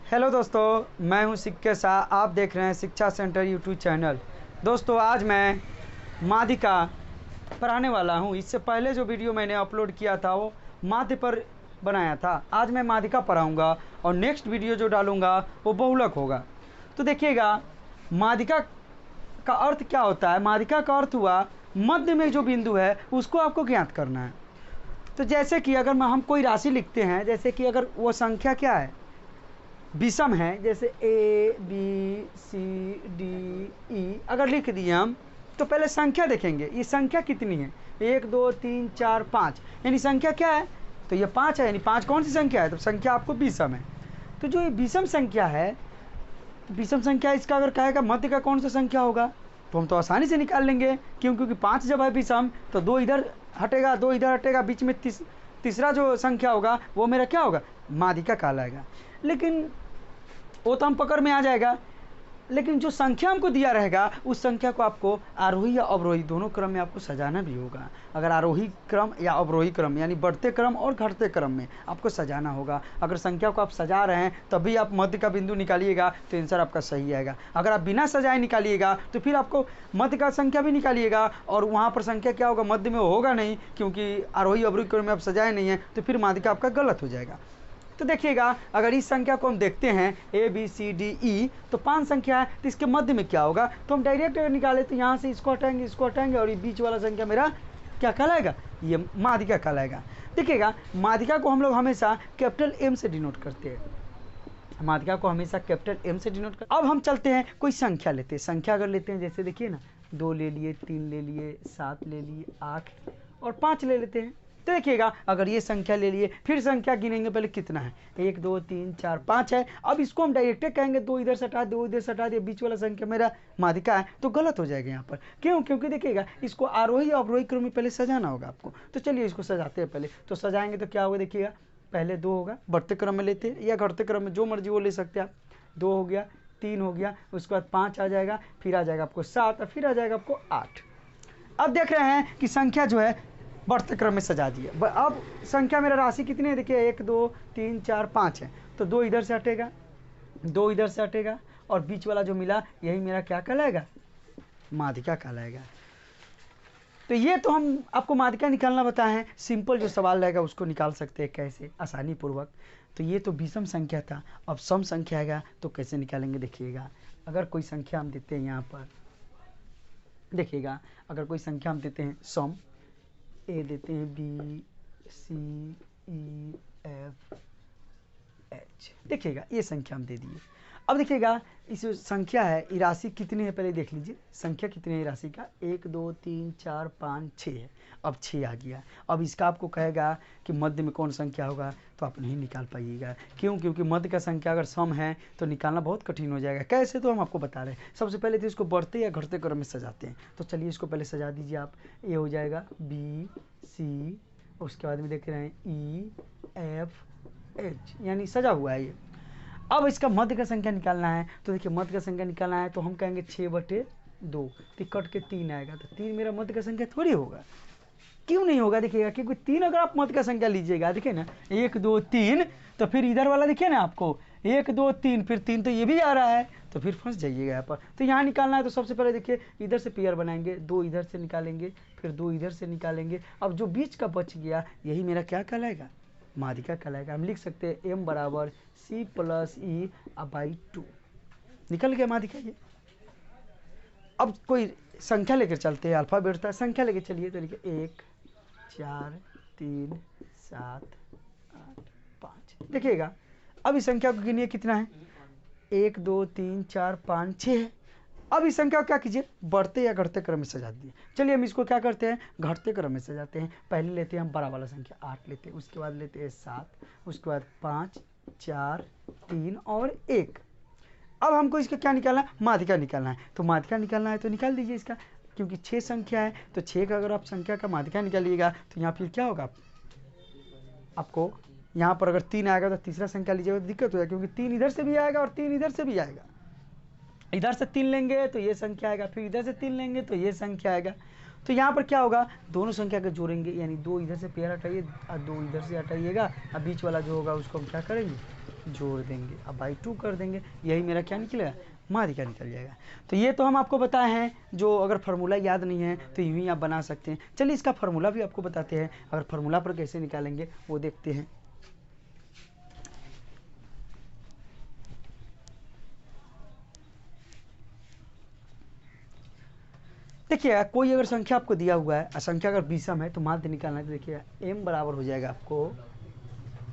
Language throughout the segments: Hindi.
हेलो दोस्तों, मैं हूं सिक्के शाह। आप देख रहे हैं शिक्षा सेंटर यूट्यूब चैनल। दोस्तों, आज मैं माध्यिका पढ़ाने वाला हूं। इससे पहले जो वीडियो मैंने अपलोड किया था वो माध्य पर बनाया था। आज मैं माध्यिका पढ़ाऊंगा और नेक्स्ट वीडियो जो डालूंगा वो बहुलक होगा। तो देखिएगा, माध्यिका का अर्थ क्या होता है। माध्यिका का अर्थ हुआ मध्य में जो बिंदु है उसको आपको ज्ञात करना है। तो जैसे कि अगर हम कोई राशि लिखते हैं, जैसे कि अगर वो संख्या क्या है, विषम है, जैसे A B C D E अगर लिख दिए हम, तो पहले संख्या देखेंगे ये संख्या कितनी है। 1 2 3 4 5, यानी संख्या क्या है, तो ये 5 है। यानी 5 कौन सी संख्या है, तो संख्या आपको विषम है। तो जो ये विषम संख्या है, तो विषम संख्या इसका अगर कहेगा मध्य का कौन सा संख्या होगा, तो हम तो आसानी से निकाल लेंगे। क्योंकि 5 जब है विषम तो 2 इधर हटेगा, 2 इधर हटेगा, बीच में तीसरा जो संख्या होगा वो मेरा क्या होगा, माध्यिका कहलाएगा। लेकिन वो तो हम पकड़ में आ जाएगा। लेकिन जो संख्या हमको दिया रहेगा उस संख्या को आपको आरोही या अवरोही दोनों क्रम में आपको सजाना भी होगा। अगर आरोही क्रम या अवरोही क्रम यानी बढ़ते क्रम और घटते क्रम में आपको सजाना होगा। अगर संख्या को आप सजा रहे हैं तभी आप मध्य का बिंदु निकालिएगा तो आंसर आपका सही आएगा। अगर आप बिना सजाए निकालिएगा तो फिर आपको मध्य का संख्या भी निकालिएगा और वहाँ पर संख्या क्या होगा, मध्य में होगा नहीं, क्योंकि आरोही अवरोही क्रम में आप सजाए नहीं है, तो फिर माध्यिका आपका गलत हो जाएगा। तो देखिएगा, अगर इस संख्या को हम देखते हैं A B C D E, तो 5 संख्या है, तो इसके मध्य में क्या होगा, तो हम डायरेक्ट अगर निकाले तो यहाँ से इसको हटाएंगे और ये बीच वाला संख्या मेरा क्या कहलाएगा, ये माध्यिका कहलाएगा। देखिएगा, माध्यिका को हम लोग हमेशा कैपिटल एम से डिनोट करते हैं। माध्यिका को हमेशा कैपिटल एम से डिनोट करते हैं। अब हम चलते हैं, कोई संख्या लेते हैं। संख्या अगर लेते हैं, जैसे देखिए ना, 2 ले लिए, 3 ले लिए, 7 ले लिए, 8 और 5 ले लेते हैं। तो देखिएगा, अगर ये संख्या ले लिए, फिर संख्या गिनेंगे पहले कितना है, 1 2 3 4 5 है। अब इसको हम डायरेक्ट कहेंगे 2 इधर से हटा दे, 2 इधर से हटा दे, बीच वाला संख्या मेरा माध्यिका है, तो गलत हो जाएगा यहाँ पर। क्यों? क्योंकि देखिएगा, इसको आरोही अवरोही क्रम में पहले सजाना होगा आपको। तो चलिए इसको सजाते हैं पहले। तो सजाएंगे तो क्या होगा, देखिएगा, पहले 2 होगा, बढ़ते क्रम में लेते हैं या घटते क्रम में, जो मर्जी वो ले सकते हैं आप। 2 हो गया, 3 हो गया, उसके बाद 5 आ जाएगा, फिर आ जाएगा आपको 7 और फिर आ जाएगा आपको 8। अब देख रहे हैं कि संख्या जो है बढ़ते क्रम में सजा दी है। अब संख्या मेरा राशि कितनी है, देखिए 1 2 3 4 5 है, तो 2 इधर से हटेगा, 2 इधर से हटेगा और बीच वाला जो मिला यही मेरा क्या कहलाएगा, माध्यिका कहलाएगा। तो ये तो हम आपको माध्यिका निकालना बताए हैं। सिंपल जो सवाल रहेगा उसको निकाल सकते हैं कैसे, आसानी पूर्वक। तो ये तो विषम संख्या था। अब सम संख्या आएगा तो कैसे निकालेंगे, देखिएगा। अगर कोई संख्या हम देते हैं यहाँ पर, देखिएगा, अगर कोई संख्या हम देते हैं सम, ए देते हैं, B C E F H, देखिएगा ये संख्या हम दे दिए। अब देखिएगा, इस संख्या है, ये राशि कितनी है पहले देख लीजिए। संख्या कितनी है राशि का, 1 2 3 4 5 6 है। अब 6 आ गया। अब इसका आपको कहेगा कि मध्य में कौन संख्या होगा, तो आप नहीं निकाल पाइएगा। क्यों? क्योंकि मध्य का संख्या अगर सम है तो निकालना बहुत कठिन हो जाएगा। कैसे, तो हम आपको बता रहे हैं। सबसे पहले तो इसको बढ़ते या घटते क्रम में सजाते हैं। तो चलिए इसको पहले सजा दीजिए आप। ये हो जाएगा बी सी, उसके बाद में देख रहे हैं ई एफ एच, यानी सजा हुआ है ये। अब इसका मध्य का संख्या निकालना है। तो देखिए, मध्य का संख्या निकालना है तो हम कहेंगे 6/2, तो कट के 3 आएगा। तो 3 मेरा मध्य का संख्या थोड़ी होगा। क्यों नहीं होगा, देखिएगा, क्योंकि 3 अगर आप मध्य का संख्या लीजिएगा, देखिए ना, 1 2 3, तो फिर इधर वाला देखिए ना आपको 1 2 3, फिर 3 तो ये भी आ रहा है, तो फिर फंस जाइएगा यहाँ पर। तो यहाँ निकालना है तो सबसे पहले देखिए, इधर से पेयर बनाएंगे, 2 इधर से निकालेंगे, फिर 2 इधर से निकालेंगे। अब जो बीच का बच गया यही मेरा क्या कहलाएगा, माध्यिका कहलाएगा। हम लिख सकते हैं m बराबर c + e/2, निकल गया माध्यिका ये। अब कोई संख्या लेकर चलते हैं, अल्फा बैठता है, संख्या लेकर चलिए। तो लिखिए 1 4 3 7 8 5, देखिएगा। अब इस संख्या को गिनिए कितना है, 1 2 3 4 5 6 है। अब इस संख्या को क्या कीजिए, बढ़ते या घटते क्रम में सजा दिए। चलिए हम इसको क्या करते हैं, घटते क्रम में सजाते हैं। पहले लेते हैं हम बड़ा वाला संख्या 8 लेते हैं, उसके बाद लेते हैं 7, उसके बाद 5 4 3 और 1। अब हमको इसका क्या निकालना है, माध्यिका निकालना है। तो माध्यिका निकालना है तो निकाल दीजिए इसका, क्योंकि 6 संख्या है। तो 6 का अगर आप संख्या का माध्यिका निकालिएगा तो यहाँ फिर क्या होगा, आपको यहाँ पर अगर 3 आएगा तो तीसरा संख्या लीजिएगा तो दिक्कत हो जाएगी, क्योंकि 3 इधर से भी आएगा और 3 इधर से भी आएगा। इधर से 3 लेंगे तो ये संख्या आएगा, फिर इधर से 3 लेंगे तो ये संख्या आएगा। तो यहाँ पर क्या होगा, दोनों संख्या को जोड़ेंगे, यानी 2 इधर से पेयर हटाइए और 2 इधर से हटाइएगा, अब बीच वाला जो होगा उसको हम क्या करेंगे, जोड़ देंगे, अब बाई 2 कर देंगे, यही मेरा क्या निकलेगा, माध्यिका निकल जाएगा। तो ये तो हम आपको बताए हैं, जो अगर फार्मूला याद नहीं है तो यूँ ही आप बना सकते हैं। चलिए इसका फार्मूला भी आपको बताते हैं, अगर फार्मूला पर कैसे निकालेंगे वो देखते हैं। देखिए कोई अगर संख्या आपको दिया हुआ है, संख्या अगर विषम है तो माध्य निकालना है, तो देखिए m बराबर हो जाएगा आपको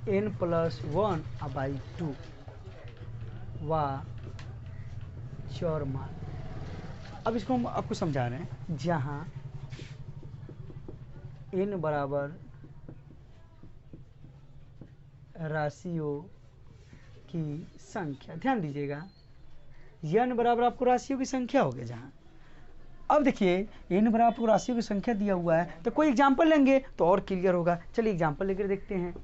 n+1/2 वा चर मान। अब इसको हम आपको समझा रहे हैं, जहाँ n बराबर राशियों की संख्या, ध्यान दीजिएगा n बराबर आपको राशियों की संख्या हो गया। जहाँ अब देखिए n बराबर आपको राशियों की संख्या दिया हुआ है, तो कोई एग्जाम्पल लेंगे तो और क्लियर होगा। चलिए एग्जाम्पल लेकर देखते हैं।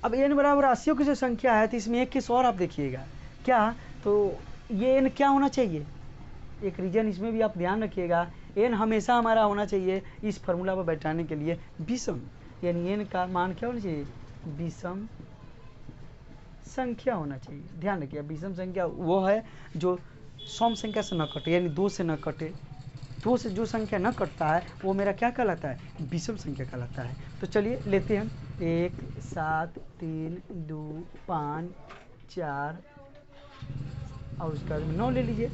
अब n बराबर राशियों की जो संख्या है, तो इसमें एक केस और आप देखिएगा क्या, तो ये n क्या होना चाहिए, एक रीजन इसमें भी आप ध्यान रखिएगा, n हमेशा हमारा होना चाहिए इस फार्मूला पर बैठाने के लिए विषम, यानी n का मान क्या होना चाहिए, विषम संख्या होना चाहिए। ध्यान रखिए विषम संख्या वो है जो सम संख्या से न कटे, यानी 2 से न कटे। 2 से जो संख्या न कटता है वो मेरा क्या कहलाता है, विषम संख्या कहलाता है। तो चलिए लेते हैं 1 7 3 2 5 4 और उसका 9 ले लीजिए।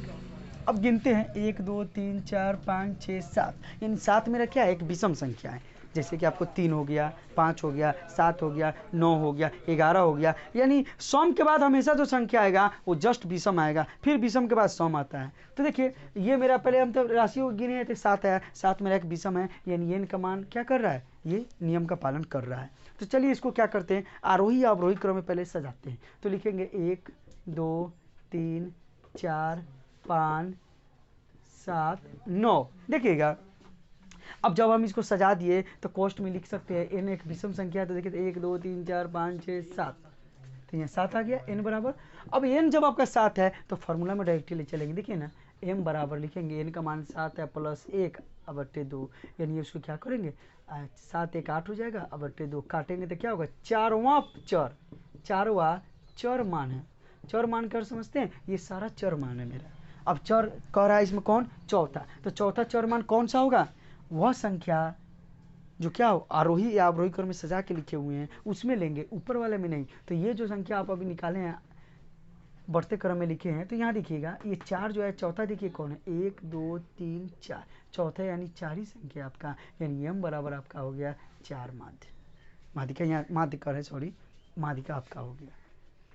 अब गिनते हैं 1 2 3 4 5 6 7, यानी 7 मेरा क्या है, एक विषम संख्या है। जैसे कि आपको 3 हो गया, 5 हो गया, 7 हो गया, 9 हो गया, 11 हो गया, यानी सम के बाद हमेशा जो संख्या आएगा वो जस्ट विषम आएगा, फिर विषम के बाद सम आता है। तो देखिए ये मेरा पहले हम तो राशियों को गिने थे, 7 है, 7 मेरा एक विषम है, यानी n का मान क्या कर रहा है, ये नियम का पालन कर रहा है। तो चलिए इसको क्या करते हैं, आरोही अवरोही क्रम में पहले सजाते हैं। तो लिखेंगे 1 2 3 4 5 7 9। देखिएगा अब जब हम इसको सजा दिए तो कॉस्ट में लिख सकते हैं, n एक विषम संख्या है, तो देखिए 1 2 3 4 5 6 7, तो यहाँ 7 आ गया n बराबर। अब n जब आपका 7 है तो फार्मूला में डायरेक्टली ले चलेंगे। देखिए ना m बराबर लिखेंगे, n का मान 7 है प्लस 1/2, यानी उसको क्या करेंगे, 7 1 8 हो जाएगा, /2 काटेंगे तो क्या होगा, चारवा चर मान है। चर मान कर समझते हैं, ये सारा चर मान है मेरा। अब चर कह रहा है इसमें कौन, चौथा, तो चौथा चर मान कौन सा होगा, वह संख्या जो क्या हो आरोही या अवरोही क्रम में सजा के लिखे हुए हैं उसमें लेंगे, ऊपर वाले में नहीं। तो ये जो संख्या आप अभी निकाले हैं बढ़ते क्रम में लिखे हैं, तो यहाँ देखिएगा ये 4 जो है चौथा, देखिए कौन है, 1 2 3 4, चौथा यानी 4 ही संख्या आपका, यानी m बराबर आपका हो गया 4 माध्यिका, यहाँ माध्यिका है सॉरी, माध्यिका आपका हो गया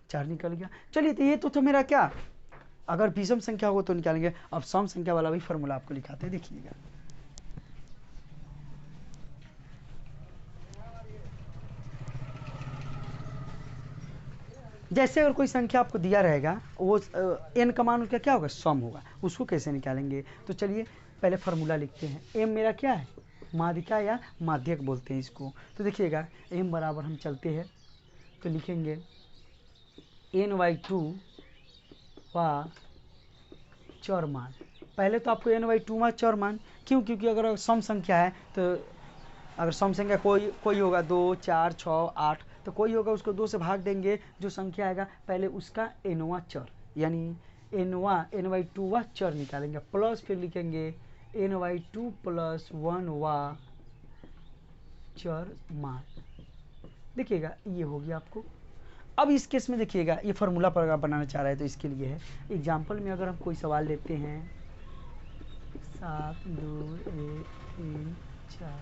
4 निकल गया। चलिए तो ये तो मेरा क्या, अगर विषम संख्या हो तो निकालेंगे। अब सम संख्या वाला भी फॉर्मूला आपको लिखाते हैं, देखिएगा। जैसे अगर कोई संख्या आपको दिया रहेगा, वो n का मान उसका क्या होगा, सम होगा, उसको कैसे निकालेंगे। तो चलिए पहले फार्मूला लिखते हैं। m मेरा क्या है, माध्यिका या माध्यक बोलते हैं इसको। तो देखिएगा m बराबर हम चलते हैं तो लिखेंगे n/2 वा चर मान। पहले तो आपको n/2 वा चर मान, क्यों, क्योंकि अगर सम संख्या है तो अगर सम संख्या कोई होगा 2 4 6 8, तो कोई होगा उसको 2 से भाग देंगे, जो संख्या आएगा पहले उसका nवा चर, यानी n/2 वा चर निकालेंगे, प्लस फिर लिखेंगे n/2 + 1 वा चर मान। देखिएगा ये हो गया आपको। अब इस केस में देखिएगा ये फार्मूला पर अगर बनाना चाह रहा है तो इसके लिए है। एग्जाम्पल में अगर हम कोई सवाल लेते हैं 7 2 1 3 4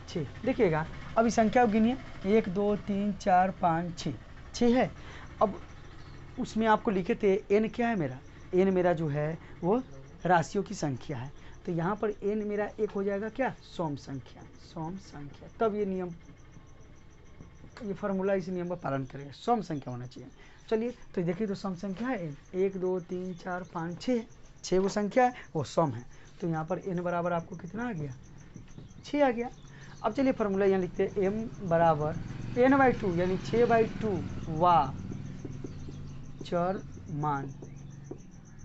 6, देखिएगा अब इस संख्या को गिनिए, 1 2 3 4 5 6, 6 है। अब उसमें आपको लिखे थे n क्या है मेरा, n मेरा जो है वो राशियों की संख्या है, तो यहाँ पर n मेरा एक हो जाएगा क्या, सम संख्या, सम संख्या। तब ये नियम, ये फार्मूला इस नियम का पालन करेगा, सम संख्या होना चाहिए। चलिए तो देखिए तो सम संख्या है n, 1 2 3 4 5 6 वो संख्या है, वो सम है। तो यहाँ पर n बराबर आपको कितना आ गया, 6 आ गया। अब चलिए फार्मूला यहाँ लिखते हैं, m बराबर n/2 यानी 6/2 वा चर मान,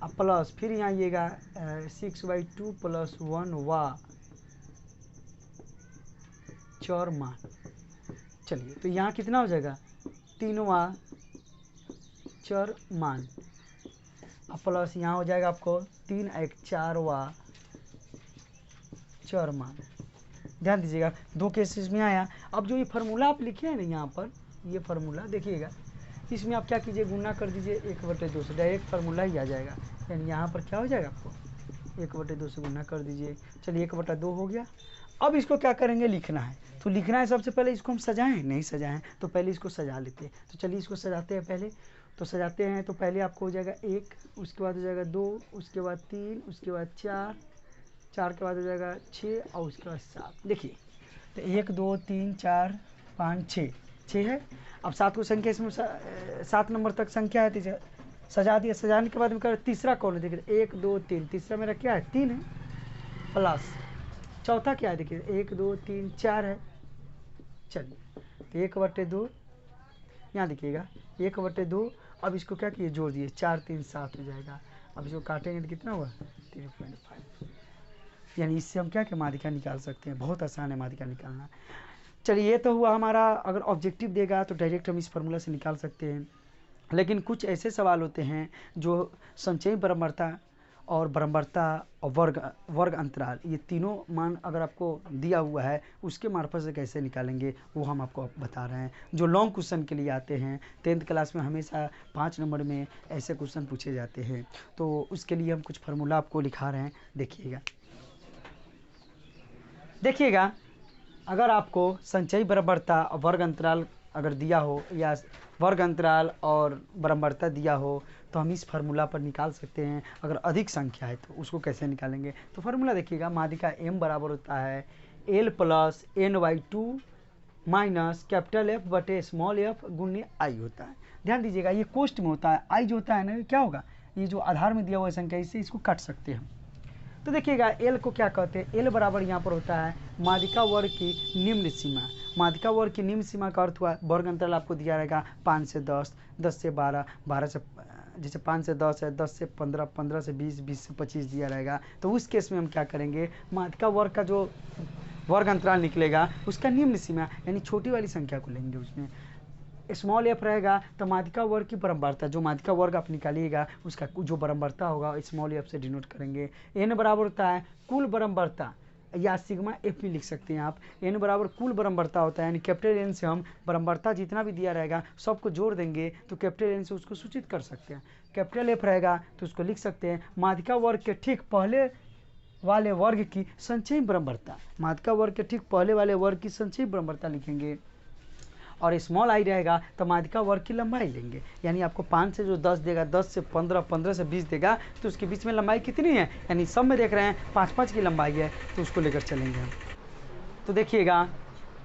अब प्लस फिर यहाँ आइएगा 6/2 + 1 वा चर मान। चलिए तो यहाँ कितना हो जाएगा, तीनवा चर मान, अब प्लस यहाँ हो जाएगा आपको 3 एक 4वां चर मान। ध्यान दीजिएगा 2 केसेस में आया। अब जो ये फार्मूला आप लिखे हैं ना यहाँ पर, ये फार्मूला देखिएगा, इसमें आप क्या कीजिए, गुना कर दीजिए 1/2 से, डायरेक्ट फार्मूला ही आ जाएगा। यानी यहाँ पर क्या हो जाएगा आपको 1/2 से गुना कर दीजिए। चलिए 1/2 हो गया। अब इसको क्या करेंगे, लिखना है। तो लिखना है सबसे पहले इसको हम सजाएं, नहीं सजाएं तो पहले इसको सजा लेते हैं। तो चलिए इसको सजाते हैं पहले। तो सजाते हैं तो पहले आपको हो जाएगा 1, उसके बाद हो जाएगा 2, उसके बाद 3, उसके बाद 4, 4 के बाद हो जाएगा 6 और उसके बाद 7। देखिए तो 1 2 3 4 5 6 है। अब 7 को संख्या इसमें 7 नंबर तक संख्या है, तो सजा दिया। सजाने के बाद में कर तीसरा कौन है, देखिए 1 2 3, तीसरा मेरा क्या है 3 है, प्लस चौथा क्या है, देखिए 1 2 3 4 है। चलिए तो 1/2 यहाँ देखिएगा 1/2। अब इसको क्या किए, जोड़ दिए, 4 3 7 हो जाएगा। अब इसको काटेंगे तो कितना हुआ 3.5। यानी इससे हम क्या क्या माध्यिका निकाल सकते हैं, बहुत आसान है माध्यिका निकालना। चलिए ये तो हुआ हमारा, अगर ऑब्जेक्टिव देगा तो डायरेक्ट हम इस फार्मूला से निकाल सकते हैं। लेकिन कुछ ऐसे सवाल होते हैं जो संचयी बराबरता और बराबरता और वर्ग अंतराल, ये तीनों मान अगर आपको दिया हुआ है उसके मार्फत से कैसे निकालेंगे वो हम आपको बता रहे हैं। जो लॉन्ग क्वेश्चन के लिए आते हैं 10th क्लास में, हमेशा 5 नंबर में ऐसे क्वेश्चन पूछे जाते हैं। तो उसके लिए हम कुछ फार्मूला आपको लिखा रहे हैं, देखिएगा। अगर आपको संचयी बराबरता और वर्ग अंतराल अगर दिया हो या वर्ग अंतराल और बराबरता दिया हो तो हम इस फार्मूला पर निकाल सकते हैं। अगर अधिक संख्या है तो उसको कैसे निकालेंगे, तो फार्मूला देखिएगा, माध्यिका m बराबर होता है L + n/2 minus capital F बटे स्मॉल f गुणे i होता है। ध्यान दीजिएगा ये कोष्ट में होता है, i जो होता है ना क्या होगा, ये जो आधार में दिया हुआ संख्या, इससे इसको काट सकते हैं हम। तो देखिएगा L को क्या कहते हैं, L बराबर यहाँ पर होता है माध्यिका वर्ग की निम्न सीमा। माध्यिका वर्ग की निम्न सीमा का अर्थ हुआ वर्ग अंतराल आपको दिया रहेगा 5 से 10, 10 से 12, 12 से, जैसे 5 से 10 है, 10 से 15, 15 से 20, 20 से 25 दिया रहेगा। तो उस केस में हम क्या करेंगे, माध्यिका वर्ग का जो वर्ग अंतराल निकलेगा उसका निम्न सीमा यानी छोटी वाली संख्या को लेंगे, उसमें स्मॉल f रहेगा। तो माध्यिका वर्ग की बराबरता, जो माध्यिका वर्ग आप निकालिएगा उसका जो बराबरता होगा स्मॉल f से डिनोट करेंगे। n बराबर होता है कुल बराबरता, या सिग्मा f भी लिख सकते हैं आप। n बराबर कुल बराबरता होता है, यानी कैपिटल N से हम बराबरता जितना भी दिया रहेगा सबको जोड़ देंगे तो कैपिटल N से उसको सूचित कर सकते हैं। कैपिटल F रहेगा तो उसको लिख सकते हैं माध्यिका वर्ग के ठीक पहले वाले वर्ग की संचयी बराबरता। माध्यिका वर्ग के ठीक पहले वाले वर्ग की संचयी बराबरता लिखेंगे। और स्मॉल i रहेगा तो माध्यिका वर्ग की लंबाई लेंगे, यानी आपको 5 से जो 10 देगा, 10 से 15, 15 से 20 देगा, तो उसके बीच में लंबाई कितनी है, यानी सब में देख रहे हैं 5-5 की लंबाई है, तो उसको लेकर चलेंगे हम। तो देखिएगा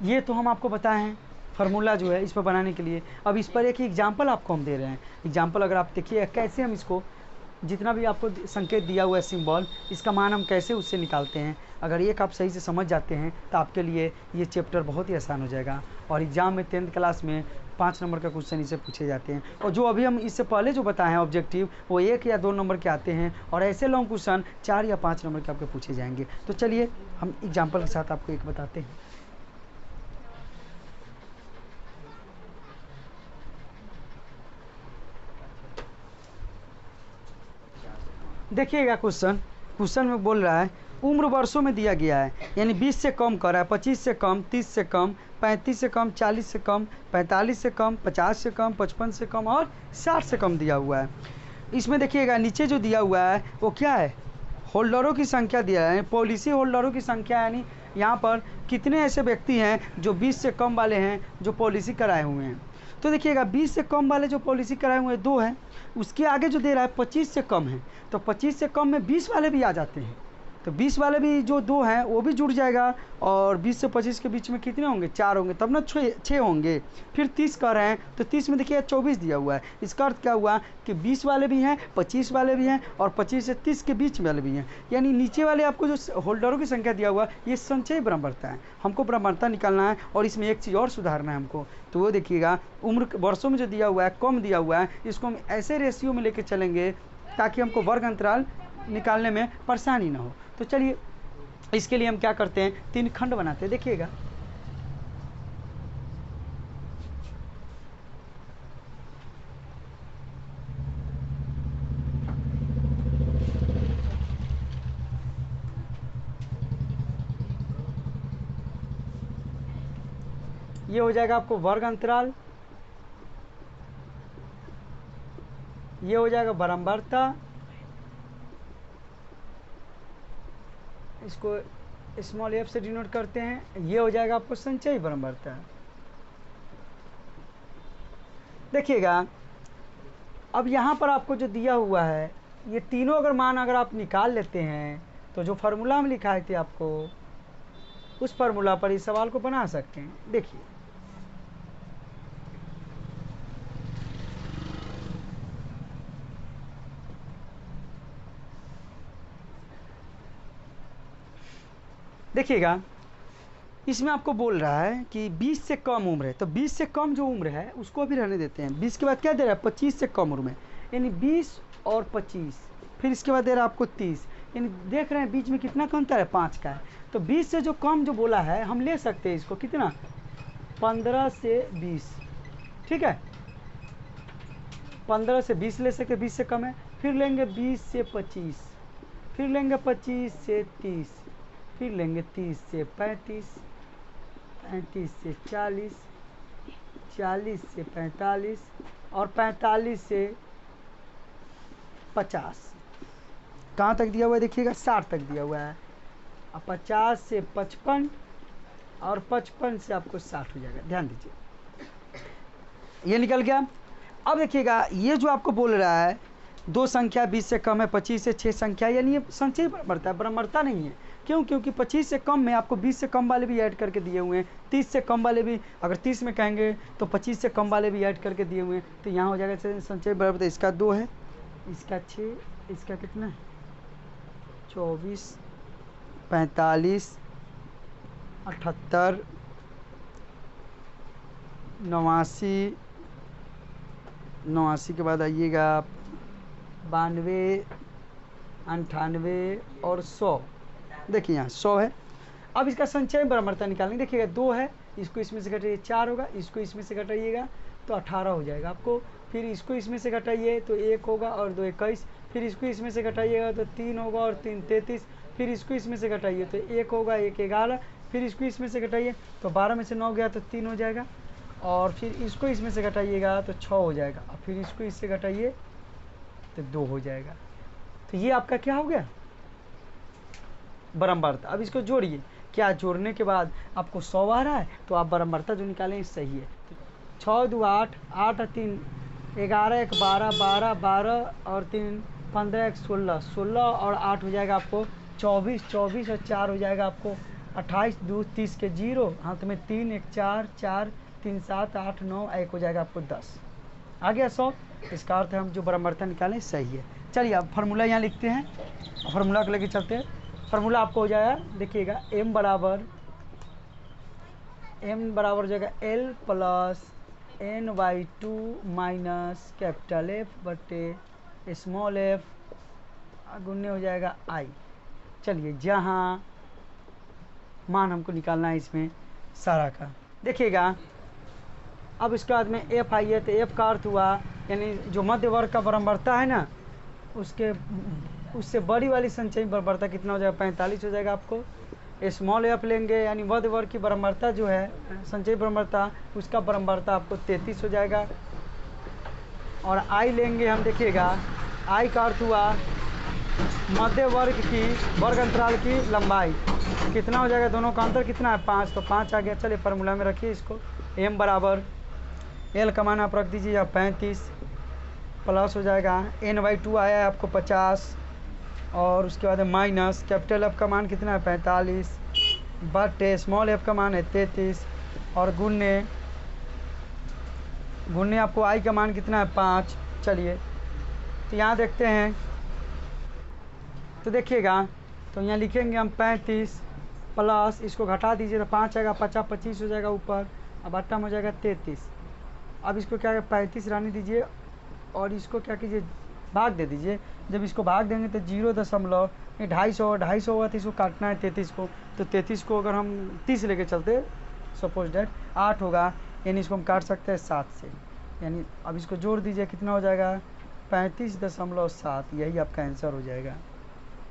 ये तो हम आपको बताएं हैं फार्मूला जो है इस पर बनाने के लिए। अब इस पर एक एग्जाम्पल आपको हम दे रहे हैं। एग्जाम्पल अगर आप देखिए कैसे हम इसको, जितना भी आपको संकेत दिया हुआ है सिंबल, इसका मान हम कैसे उससे निकालते हैं, अगर एक आप सही से समझ जाते हैं तो आपके लिए ये चैप्टर बहुत ही आसान हो जाएगा। और एग्जाम में 10th क्लास में 5 नंबर का क्वेश्चन इससे पूछे जाते हैं। और जो अभी हम इससे पहले जो बताए हैं ऑब्जेक्टिव, वो 1 या 2 नंबर के आते हैं, और ऐसे लॉन्ग क्वेश्चन 4 या 5 नंबर के आपके पूछे जाएंगे। तो चलिए हम एग्जाम्पल के साथ आपको एक बताते हैं। देखिएगा क्वेश्चन में बोल रहा है उम्र वर्षों में दिया गया है, यानी 20 से कम कर रहा है, 25 से कम, 30 से कम, 35 से कम, 40 से कम, 45 से कम, 50 से कम, 55 से कम और 60 से कम दिया हुआ है। इसमें देखिएगा नीचे जो दिया हुआ है वो क्या है, होल्डरों की संख्या दिया है, पॉलिसी होल्डरों की संख्या, यानी यहाँ पर कितने ऐसे व्यक्ति हैं जो 20 से कम वाले हैं जो पॉलिसी कराए हुए हैं। तो देखिएगा 20 से कम वाले जो पॉलिसी कराए हुए हैं 2 हैं, उसके आगे जो दे रहा है 25 से कम है, तो 25 से कम में 20 वाले भी आ जाते हैं, तो 20 वाले भी जो 2 हैं वो भी जुड़ जाएगा। और 20 से 25 के बीच में कितने होंगे, 4 होंगे, तब ना 6 होंगे। फिर 30 कर रहे हैं तो 30 में देखिए 24 दिया हुआ है। इसका अर्थ क्या हुआ कि 20 वाले भी हैं, 25 वाले भी हैं और 25 से 30 के बीच वाले भी हैं। यानी नीचे वाले आपको जो होल्डरों की संख्या दिया हुआ ये संचयी बराबरता है, हमको बराबरता निकालना है। और इसमें एक चीज़ और सुधारना है हमको, तो वो देखिएगा उम्र वर्षों में जो दिया हुआ है कम दिया हुआ है, इसको हम ऐसे रेशियो में लेके चलेंगे ताकि हमको वर्ग अंतराल निकालने में परेशानी ना हो। तो चलिए इसके लिए हम क्या करते हैं, 3 खंड बनाते हैं। देखिएगा ये हो जाएगा आपको वर्ग अंतराल, ये हो जाएगा बराबरता, इसको स्मॉल एफ से डिनोट करते हैं। ये हो जाएगा आपको संचयी बराबरता। देखिएगा अब यहाँ पर आपको जो दिया हुआ है, ये तीनों अगर मान अगर आप निकाल लेते हैं तो जो फार्मूला में लिखाए थे आपको, उस फार्मूला पर इस सवाल को बना सकते हैं। देखिए देखिएगा इसमें आपको बोल रहा है कि 20 से कम उम्र है, तो 20 से कम जो उम्र है उसको भी रहने देते हैं। 20 के बाद क्या दे रहा है, 25 से कम उम्र में, यानी 20 और 25, फिर इसके बाद दे रहा है आपको 30, यानी देख रहे हैं बीच में कितना का अंतर है, 5 का है। तो 20 से जो कम जो बोला है हम ले सकते हैं इसको कितना, 15 से 20, ठीक है, 15 से 20 ले सकते, 20 से कम है। फिर लेंगे 20 से 25, फिर लेंगे 25 से 30, फिर लेंगे 30 से 35, 35 से 40, 40 से 45 और 45 से 50। कहाँ तक दिया हुआ है देखिएगा, 60 तक दिया हुआ है। अब 50 से 55 और 55 से आपको 60 हो जाएगा। ध्यान दीजिए ये निकल गया। अब देखिएगा ये जो आपको बोल रहा है दो संख्या 20 से कम है, 25 से 6 संख्या, यानी ये संचयी बराबरता है, बराबरता नहीं है। क्यों, क्योंकि 25 से कम में आपको 20 से कम वाले भी ऐड करके दिए हुए हैं, 30 से कम वाले भी, अगर 30 में कहेंगे तो 25 से कम वाले भी ऐड करके दिए हुए हैं। तो यहाँ हो जाएगा संचयी बराबरता। इसका 2 है, इसका 6, इसका कितना है 24, 45, 78, 89, 89 के बाद आइएगा आप 92, 98 और 100। देखिए यहाँ 100 है। अब इसका संचयी बराबरता निकालेंगे। देखिएगा 2 है, इसको इसमें से घटाइए 4 होगा, इसको इसमें से घटाइएगा तो 18 हो जाएगा आपको। फिर इसको इसमें से घटाइए तो 1 होगा और 2 21, फिर इसको इसमें से घटाइएगा तो 3 होगा और 3 33, फिर इसको इसमें से घटाइए तो 1 होगा, 1 11, फिर इसको इसमें से घटाइए तो 12 में से 9 गया तो 3 हो जाएगा, और फिर इसको इसमें से घटाइएगा तो 6 हो जाएगा, और फिर इसको इससे घटाइए तो 2 हो जाएगा। तो ये आपका क्या हो गया, बराबरता। अब इसको जोड़िए, क्या जोड़ने के बाद आपको 100 आ रहा है तो आप बराबरता जो निकालें सही है। 6 2 8, 8 3 11, 1 12, 12 12 और 3 15, 1 16, 16 और 8 हो जाएगा आपको 24, 24 और 4 हो जाएगा आपको 28, 2 30 के 0, हाथ में 3 1 4, 4 3 7 8 9, 1 हो जाएगा आपको 10। आ गया 100। इसका अर्थ है हम जो बराबरता निकालें सही है। चलिए अब फार्मूला यहाँ लिखते हैं, फार्मूला को लेके चलते हैं। फार्मूला आपको हो जाएगा, देखिएगा m बराबर हो जाएगा L plus n/2 minus capital F बटे स्मॉल f गुन्ने हो जाएगा I। चलिए जहाँ मान हमको निकालना है इसमें सारा का, देखिएगा अब इसके बाद में f आई है तो f का अर्थ हुआ यानी जो मध्य वर्ग का बराबरता है ना, उससे बड़ी वाली संचयी बराबरता कितना हो जाएगा, 45 हो जाएगा आपको। स्मॉल एफ लेंगे यानी मध्य वर्ग की बराबरता जो है संचयी बराबरता, उसका बराबरता आपको 33 हो जाएगा। और आई लेंगे हम, देखिएगा आई का अर्थ हुआ मध्य वर्ग की वर्ग अंतराल की लंबाई, कितना हो जाएगा, दोनों का अंतर कितना है 5, तो 5 आ गया। चलिए फार्मूला में रखिए इसको, m बराबर l का मान आप रख दीजिए या 35 प्लस हो जाएगा n/2 आया है आपको 50, और उसके बाद माइनस कैपिटल F का मान कितना है 45 बटे स्मॉल f का मान है 33, और गुन्ने आपको i का मान कितना है 5। चलिए तो यहाँ देखते हैं, तो देखिएगा तो यहाँ लिखेंगे हम 35 प्लस इसको घटा दीजिए तो 5 आएगा, 50 25 हो जाएगा ऊपर, अब अट्ठम हो जाएगा 33। अब इसको क्या है 35 रहने दीजिए और इसको क्या कीजिए भाग दे दीजिए। जब इसको भाग देंगे तो 0.250 हुआ तो इसको काटना है 33 को, तो 33 को अगर हम 30 लेके चलते सपोज डेट 8 होगा, यानी इसको हम काट सकते हैं 7 से, यानी अब इसको जोड़ दीजिए कितना हो जाएगा 35.7, यही आपका आंसर हो जाएगा।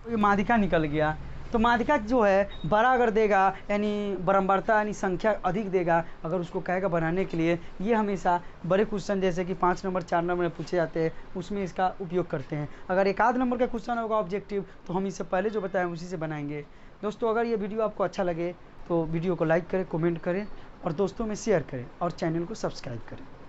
तो ये माध्यिका निकल गया। तो माध्यिका जो है बड़ा अगर देगा यानी बारंबारता यानी संख्या अधिक देगा अगर उसको कहेगा बनाने के लिए, ये हमेशा बड़े क्वेश्चन जैसे कि 5 नंबर 4 नंबर में पूछे जाते हैं उसमें इसका उपयोग करते हैं। अगर एक आध नंबर का क्वेश्चन होगा ऑब्जेक्टिव तो हम इससे पहले जो बताएं उसी से बनाएंगे। दोस्तों अगर ये वीडियो आपको अच्छा लगे तो वीडियो को लाइक करें, कमेंट करें और दोस्तों में शेयर करें और चैनल को सब्सक्राइब करें।